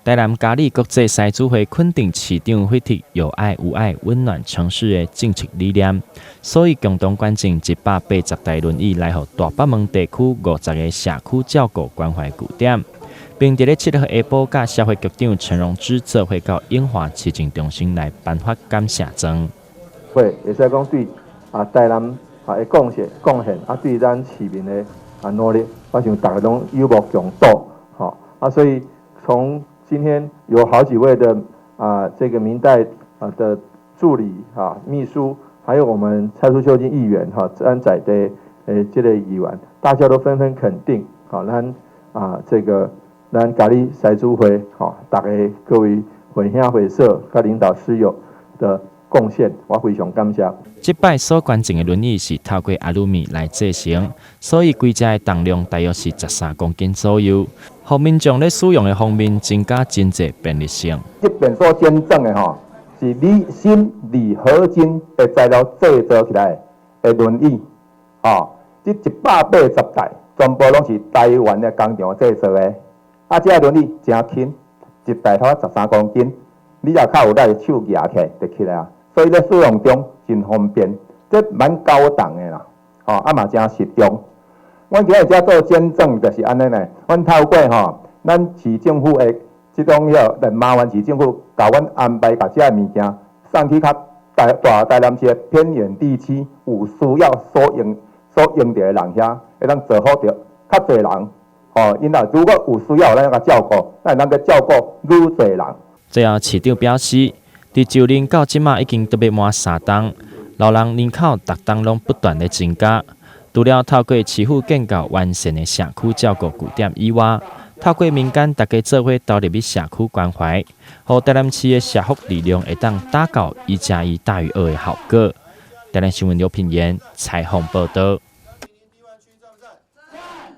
台南嘉义国际狮子会肯定市长会提有爱无爱温暖城市的政策理念，所以共同捐赠180台轮椅来予大北门地区50个社区照顾关怀据点，并伫咧7号下晡，甲社会局长陈荣之做伙到永华市政中心来颁发感谢状。会使讲对台南的贡献对咱市民的努力，我想大家都有目共睹，所以从今天有好几位的这个民代的助理秘书，还有我们蔡淑秀议员咱在地这类议员，大家都纷纷肯定咱嘉义狮子会大家各位会兄会社甲领导师友的贡献，我非常感谢。这摆所捐赠的轮椅是透过阿鲁米来制成，所以规只的重量大约是13公斤左右，让民众咧使用的方面增加经济便利性。这边所捐赠的是离心铝合金的材料制造起来的轮椅，这180台全部拢是台湾的工厂制造的。这轮椅真轻，一台头13公斤，你若靠有咱手拿起来就起来啊。所以咧使用中真方便，这蛮高档的啦，嘛真实用。阮今日遮做捐赠就是安尼呢，阮透过咱市政府的这种麻烦市政府甲阮安排，甲这物件送去较大台南市的偏远地区有需要所用到的人遐，会当做好着较侪人。因如果有需要，咱甲照顾，咱能够照顾愈侪人。最后，市长表示，伫就任到即马已经特别满3档，老人人口逐档拢不断的增加。除了透过市府建构完善的社区照顾据点以外，透过民间大家做伙投入去社区关怀，让台南市的社福力量会当达到1+1大于2的效果。台南新闻刘品言采访报道。